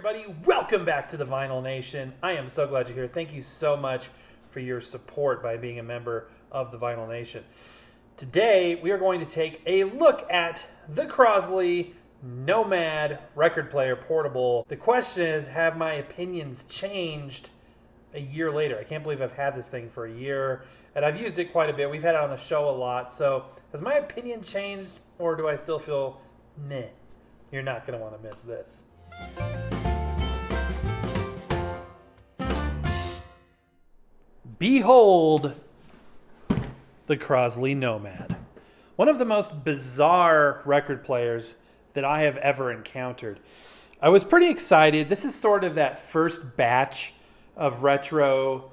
everybody, welcome back to the Vinyl Nation. I am so glad you're here. Thank you so much for your support by being a member of the Vinyl Nation. Today, we are going to take a look at the Crosley Nomad record player portable. The question is, have my opinions changed a year later? I can't believe I've had this thing for a year, and I've used it quite a bit. We've had it on the show a lot. So has my opinion changed, or do I still feel meh? You're not going to want to miss this. Behold the Crosley Nomad. One of the most bizarre record players that I have ever encountered. I was pretty excited. This is sort of that first batch of retro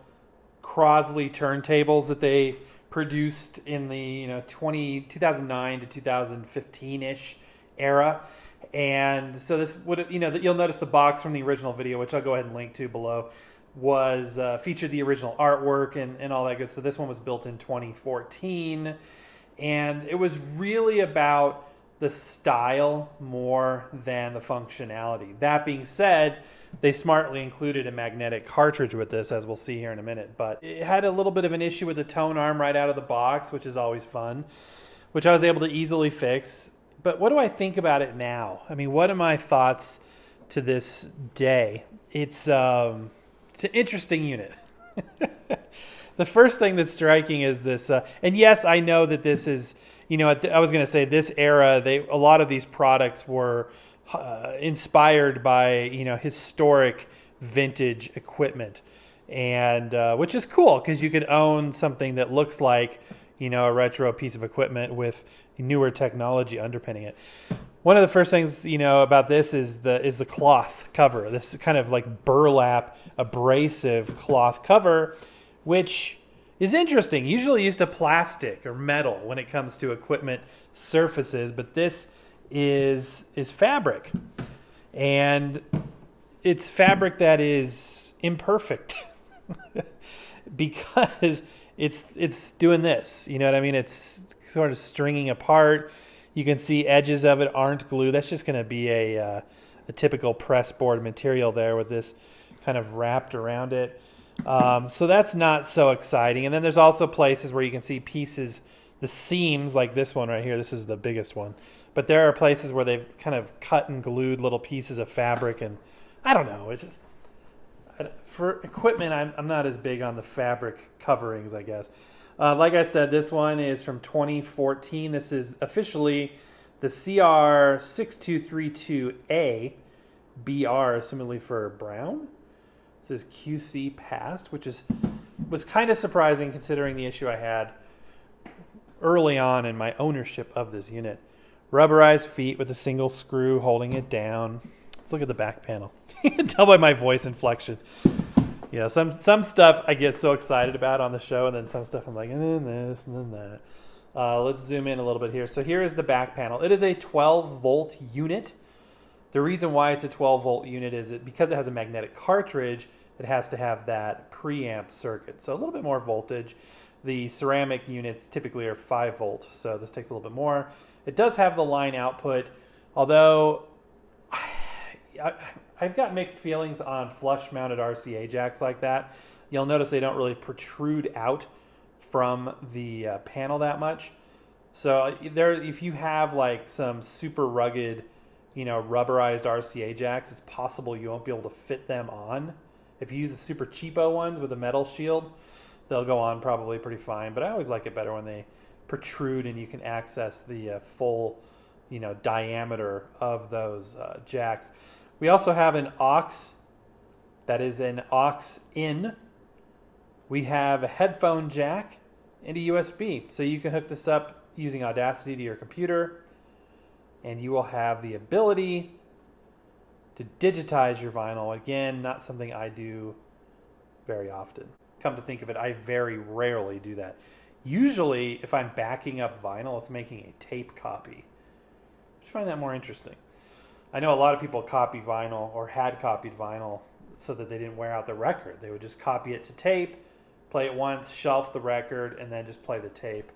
Crosley turntables that they produced in the 2009 to 2015-ish era. And so this would, you'll notice the box from the original video, which I'll go ahead and link to below, was featured the original artwork and all that good. So this one was built in 2014, and it was really about the style more than the functionality. That being said, they smartly included a magnetic cartridge with this, as we'll see here in a minute. But it had a little bit of an issue with the tone arm right out of the box, which is always fun, which I was able to easily fix. But what do I think about it now? I mean, what are my thoughts to this day? It's an interesting unit. The first thing that's striking is this, and yes, I know that this is, I was going to say this era, a lot of these products were inspired by, historic vintage equipment, and which is cool because you could own something that looks like, a retro piece of equipment with newer technology underpinning it. One of the first things, about this is the cloth cover. This kind of like burlap, abrasive cloth cover, which is interesting. Usually used to plastic or metal when it comes to equipment surfaces, but this is fabric. And it's fabric that is imperfect because it's doing this. You know what I mean? It's sort of stringing apart. You can see edges of it aren't glue. That's just going to be a typical press board material there with this kind of wrapped around it. So that's not so exciting. And then there's also places where you can see pieces, the seams like this one right here. This is the biggest one. But there are places where they've kind of cut and glued little pieces of fabric. And I don't know. It's just, for equipment, I'm not as big on the fabric coverings, I guess. Like I said, this one is from 2014. This is officially the CR6232A BR, assumedly for brown. This is QC passed, which was kind of surprising considering the issue I had early on in my ownership of this unit. Rubberized feet with a single screw holding it down. Let's look at the back panel. You can tell by my voice inflection. Yeah, some stuff I get so excited about on the show, and then some stuff I'm like, and then this, and then that. Let's zoom in a little bit here. So here is the back panel. It is a 12-volt unit. The reason why it's a 12-volt unit is because it has a magnetic cartridge, it has to have that preamp circuit. So a little bit more voltage. The ceramic units typically are 5-volt, so this takes a little bit more. It does have the line output, although I've got mixed feelings on flush-mounted RCA jacks like that. You'll notice they don't really protrude out from the panel that much. So if you have like some super rugged, rubberized RCA jacks, it's possible you won't be able to fit them on. If you use the super cheapo ones with a metal shield, they'll go on probably pretty fine. But I always like it better when they protrude and you can access the full, diameter of those jacks. We also have an aux, that is an aux in. We have a headphone jack and a USB. So you can hook this up using Audacity to your computer, and you will have the ability to digitize your vinyl. Again, not something I do very often. Come to think of it, I very rarely do that. Usually, if I'm backing up vinyl, it's making a tape copy. I just find that more interesting. I know a lot of people copy vinyl or had copied vinyl so that they didn't wear out the record. They would just copy it to tape, play it once, shelf the record, and then just play the tape.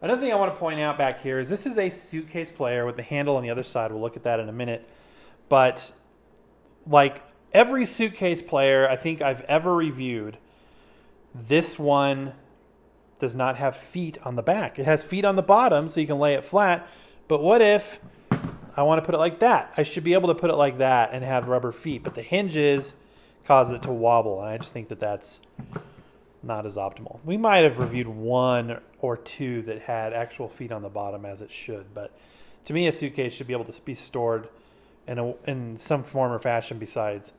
Another thing I want to point out back here is this is a suitcase player with the handle on the other side. We'll look at that in a minute. But like every suitcase player I think I've ever reviewed, this one does not have feet on the back. It has feet on the bottom so you can lay it flat. But what if I want to put it like that? I should be able to put it like that and have rubber feet. But the hinges cause it to wobble. And I just think that that's not as optimal. We might have reviewed one or two that had actual feet on the bottom as it should. But to me, a suitcase should be able to be stored in some form or fashion besides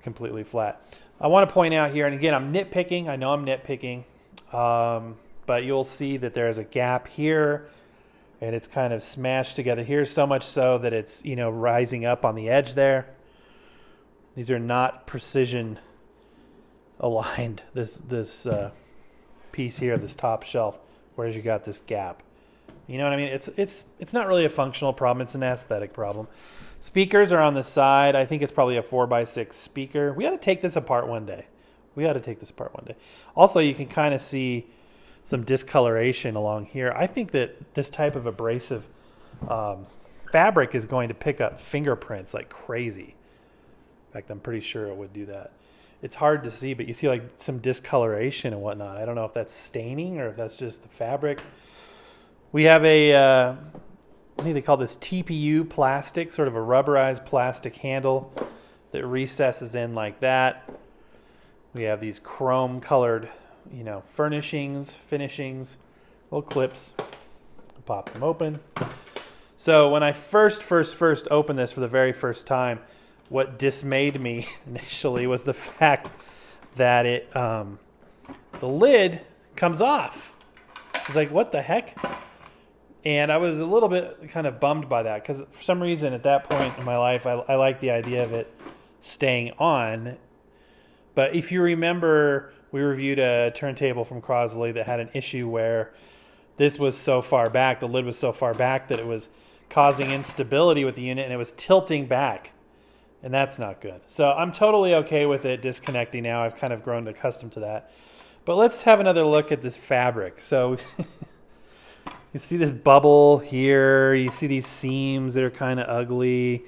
completely flat. I want to point out here, and again, I'm nitpicking. I know I'm nitpicking. But you'll see that there's a gap here and it's kind of smashed together here, so much so that it's, you know, rising up on the edge there. These are not precision aligned, this piece here, this top shelf, whereas you got this gap. You know what I mean? It's not really a functional problem, it's an aesthetic problem. Speakers are on the side. I think it's probably a 4x6 speaker. We ought to take this apart one day. Also, you can kind of see some discoloration along here. I think that this type of abrasive fabric is going to pick up fingerprints like crazy. In fact, I'm pretty sure it would do that. It's hard to see, but you see like some discoloration and whatnot. I don't know if that's staining or if that's just the fabric. We have a, I think they call this TPU plastic, sort of a rubberized plastic handle that recesses in like that. We have these chrome colored, you know, finishings, little clips. Pop them open. So when I first opened this for the very first time, what dismayed me initially was the fact that it, the lid comes off. I was like, what the heck? And I was a little bit kind of bummed by that because for some reason at that point in my life, I liked the idea of it staying on. But if you remember, we reviewed a turntable from Crosley that had an issue where this was so far back, the lid was so far back that it was causing instability with the unit and it was tilting back. And that's not good. So I'm totally okay with it disconnecting now. I've kind of grown accustomed to that. But let's have another look at this fabric. So you see this bubble here. You see these seams that are kind of ugly.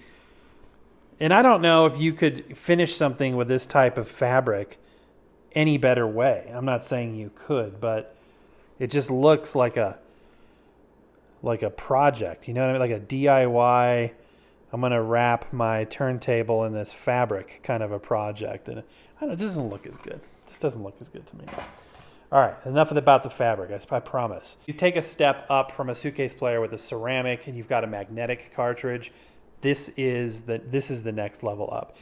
And I don't know if you could finish something with this type of fabric any better way. I'm not saying you could, but it just looks like a project. You know what I mean? Like a DIY, I'm going to wrap my turntable in this fabric kind of a project. And I don't know, it doesn't look as good. This doesn't look as good to me. All right, enough about the fabric, I promise. You take a step up from a suitcase player with a ceramic and you've got a magnetic cartridge. This is the next level up.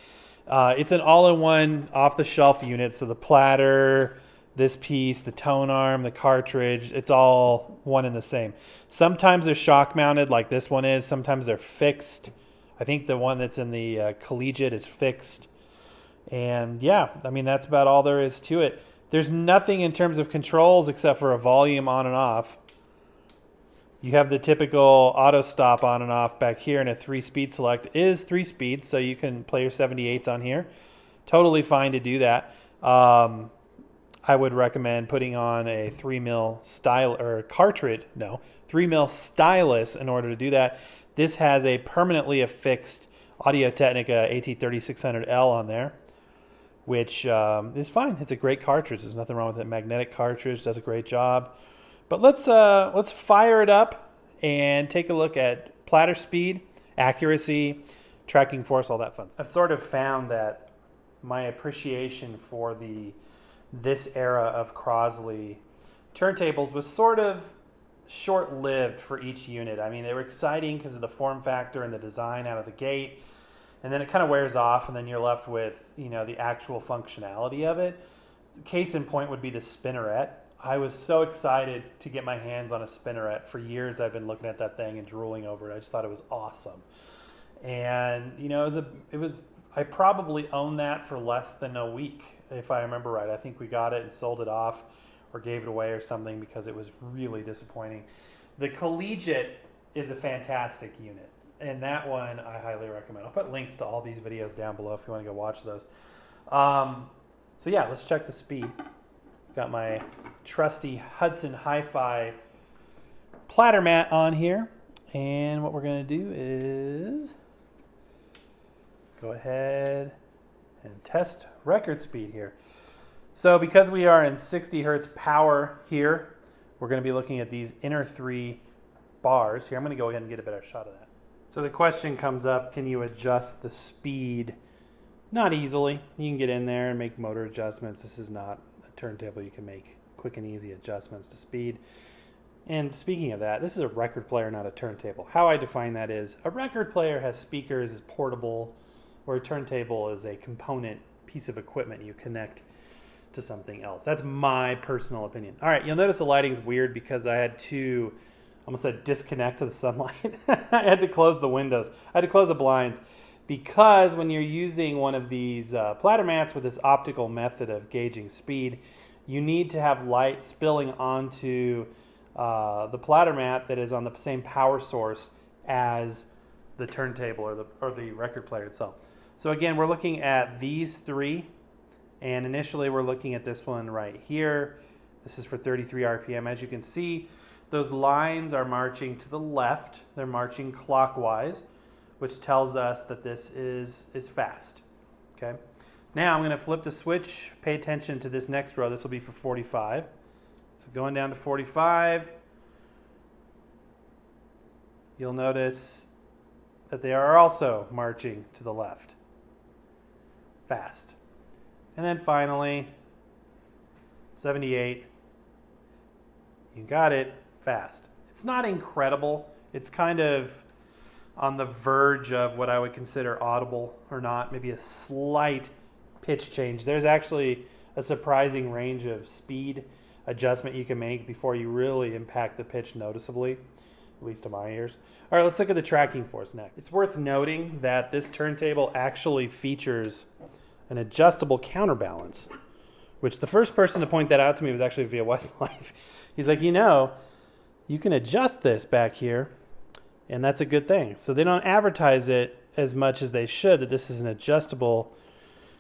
It's an all-in-one off-the-shelf unit, so the platter, this piece, the tone arm, the cartridge, it's all one and the same. Sometimes they're shock mounted like this one is. Sometimes they're fixed. I think the one that's in the Collegiate is fixed. And yeah, I mean, that's about all there is to it. There's nothing in terms of controls except for a volume on and off. You have the typical auto stop on and off back here, and a 3-speed select. It is 3 speeds, so you can play your 78s on here. Totally fine to do that. I would recommend putting on a 3mm cartridge, 3mm stylus in order to do that. This has a permanently affixed Audio-Technica AT3600L on there, which is fine. It's a great cartridge. There's nothing wrong with it. Magnetic cartridge does a great job. But let's fire it up and take a look at platter speed, accuracy, tracking force, all that fun stuff. I've sort of found that my appreciation for this era of Crosley turntables was sort of short-lived for each unit. I mean, they were exciting because of the form factor and the design out of the gate, and then it kind of wears off, and then you're left with, you know, the actual functionality of it. Case in point would be the spinneret. I was so excited to get my hands on a spinneret. For years I've been looking at that thing and drooling over it. I just thought it was awesome. And you know, I probably owned that for less than a week, if I remember right. I think we got it and sold it off or gave it away or something because it was really disappointing. The Collegiate is a fantastic unit, and that one I highly recommend. I'll put links to all these videos down below if you want to go watch those. So yeah, let's check the speed. Got my trusty Hudson Hi-Fi platter mat on here. And what we're going to do is go ahead and test record speed here. So because we are in 60 hertz power here, we're going to be looking at these inner 3 bars. Here, I'm going to go ahead and get a better shot of that. So the question comes up, can you adjust the speed? Not easily. You can get in there and make motor adjustments. This is not a turntable. You can make quick and easy adjustments to speed. And speaking of that, this is a record player, not a turntable. How I define that is a record player has speakers, is portable, where a turntable is a component piece of equipment you connect to something else. That's my personal opinion. All right, you'll notice the lighting's weird because I had to, almost said disconnect to the sunlight. I had to close the windows. I had to close the blinds because when you're using one of these platter mats with this optical method of gauging speed, you need to have light spilling onto the platter mat that is on the same power source as the turntable or the record player itself. So again, we're looking at these 3, and initially we're looking at this one right here. This is for 33 RPM. As you can see, those lines are marching to the left. They're marching clockwise, which tells us that this is fast. Okay. Now I'm going to flip the switch. Pay attention to this next row. This will be for 45. So going down to 45, you'll notice that they are also marching to the left. Fast. And then finally, 78. You got it. Fast. It's not incredible. It's kind of on the verge of what I would consider audible or not. Maybe a slight pitch change. There's actually a surprising range of speed adjustment you can make before you really impact the pitch noticeably, at least to my ears. All right, let's look at the tracking force next. It's worth noting that this turntable actually features an adjustable counterbalance, which the first person to point that out to me was actually via Westlife. He's like, you can adjust this back here, and that's a good thing. So they don't advertise it as much as they should, that this is an adjustable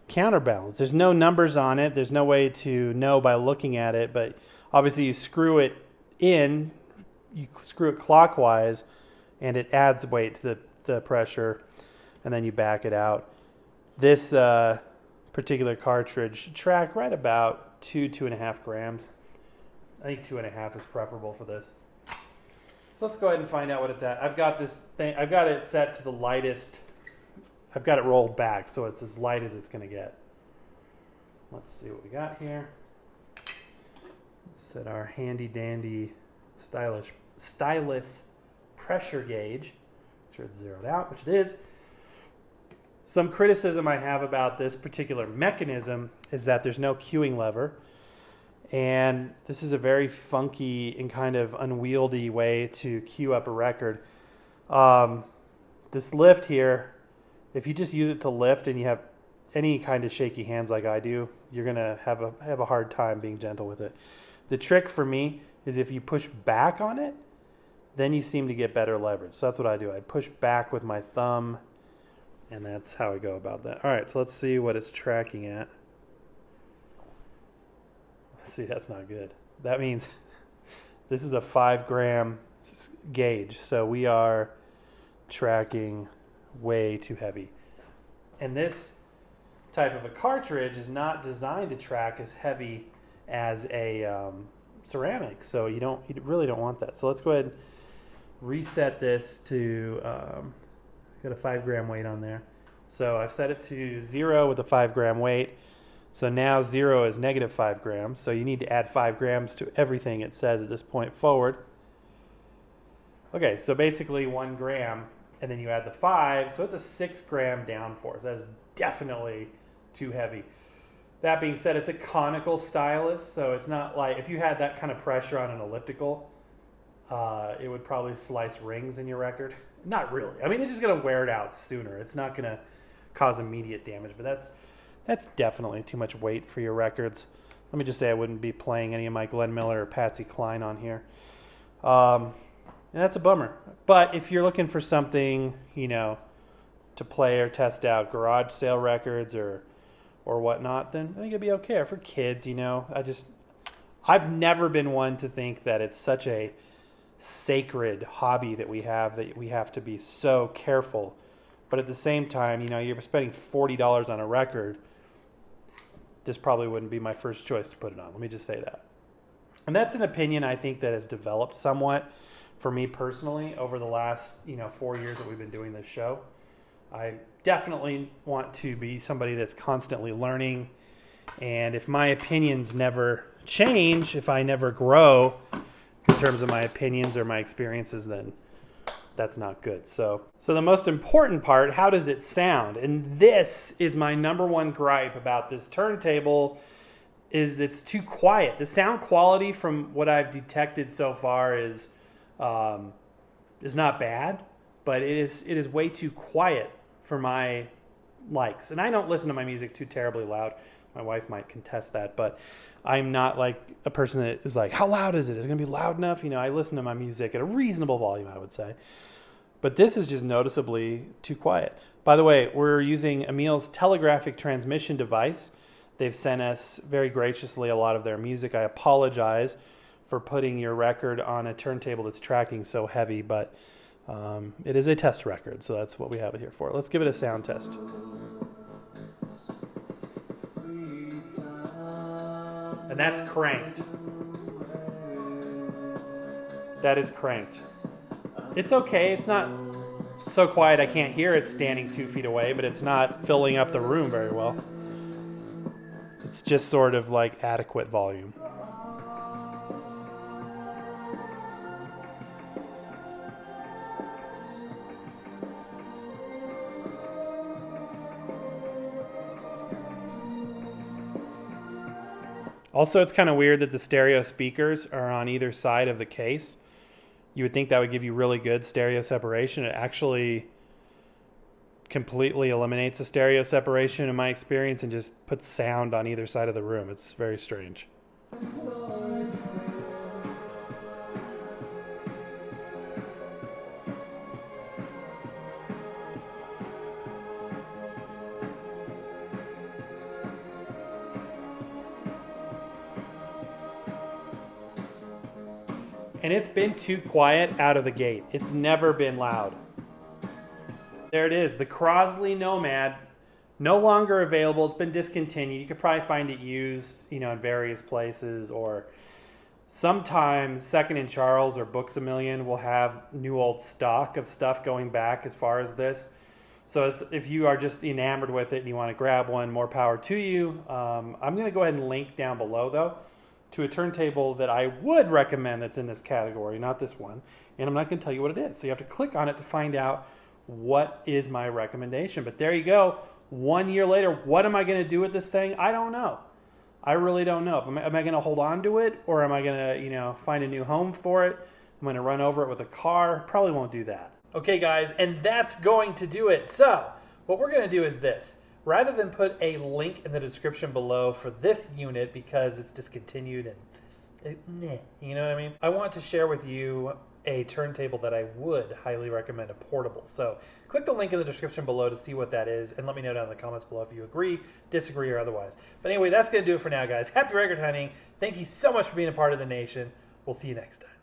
counterbalance. There's no numbers on it. There's no way to know by looking at it, but obviously you screw it in, you screw it clockwise, and it adds weight to the pressure, and then you back it out. This particular cartridge should track right about 2.5 grams. I think 2.5 is preferable for this. So let's go ahead and find out what it's at. I've got this thing, I've got it set to the lightest. I've got it rolled back, so it's as light as it's going to get. Let's see what we got here. Let's set our handy dandy stylus pressure gauge. Make sure it's zeroed out, which it is. Some criticism I have about this particular mechanism is that there's no cueing lever. And this is a very funky and kind of unwieldy way to cue up a record. This lift here, if you just use it to lift and you have any kind of shaky hands like I do, you're going to have a hard time being gentle with it. The trick for me is if you push back on it, then you seem to get better leverage. So that's what I do. I push back with my thumb, and that's how I go about that. All right, so let's see what it's tracking at. See, that's not good. That means this is a 5 gram gauge, so we are tracking way too heavy. And this type of a cartridge is not designed to track as heavy as a ceramic, so you really don't want that. So let's go ahead and reset this to got a 5 gram weight on there. So I've set it to 0 with a 5 gram weight. So now 0 is negative 5 grams. So you need to add 5 grams to everything it says at this point forward. Okay, so basically 1 gram, and then you add the 5, so it's a 6 gram downforce. That is definitely too heavy. That being said, it's a conical stylus, so it's not like, if you had that kind of pressure on an elliptical, it would probably slice rings in your record. Not really. I mean, it's just going to wear it out sooner. It's not going to cause immediate damage, but that's definitely too much weight for your records. Let me just say I wouldn't be playing any of my Glenn Miller or Patsy Cline on here. And that's a bummer. But if you're looking for something, to play or test out garage sale records or whatnot, then I think it'd be okay. Or for kids, I've never been one to think that it's such a sacred hobby that we have to be so careful But at the same time, you're spending $40 on a record. This probably wouldn't be my first choice to put it on. Let me just say that. And that's an opinion I think that has developed somewhat for me personally over the last 4 years that we've been doing this show. I definitely want to be somebody that's constantly learning, and if my opinions never change, if I never grow in terms of my opinions or my experiences, then that's not good. So the most important part, how does it sound? And this is my number one gripe about this turntable, is it's too quiet. The sound quality from what I've detected so far is not bad, but it is way too quiet for my likes. And I don't listen to my music too terribly loud. My wife might contest that, but I'm not like a person that is like, how loud is it? Is it going to be loud enough? I listen to my music at a reasonable volume, I would say. But this is just noticeably too quiet. By the way, we're using Emil's telegraphic transmission device. They've sent us very graciously a lot of their music. I apologize for putting your record on a turntable that's tracking so heavy, but it is a test record, so that's what we have it here for. Let's give it a sound test. And that's cranked. That is cranked. It's okay. It's not so quiet I can't hear it standing 2 feet away, but it's not filling up the room very well. It's just sort of like adequate volume. Also, it's kind of weird that the stereo speakers are on either side of the case. You would think that would give you really good stereo separation. It actually completely eliminates the stereo separation in my experience and just puts sound on either side of the room. It's very strange. And it's been too quiet out of the gate. It's never been loud. There it is, the Crosley Nomad, no longer available. It's been discontinued. You could probably find it used, in various places, or sometimes Second and Charles or Books A Million will have new old stock of stuff going back as far as this. So if you are just enamored with it and you want to grab one, more power to you. I'm going to go ahead and link down below, though, to a turntable that I would recommend that's in this category, not this one. And I'm not going to tell you what it is. So you have to click on it to find out what is my recommendation. But there you go. 1 year later, what am I going to do with this thing? I don't know. I really don't know. Am I going to hold on to it, or am I going to, find a new home for it? I'm going to run over it with a car. Probably won't do that. Okay, guys, and that's going to do it. So what we're going to do is this. Rather than put a link in the description below for this unit because it's discontinued and you know what I mean? I want to share with you a turntable that I would highly recommend, a portable. So click the link in the description below to see what that is, and let me know down in the comments below if you agree, disagree, or otherwise. But anyway, that's going to do it for now, guys. Happy record hunting. Thank you so much for being a part of the nation. We'll see you next time.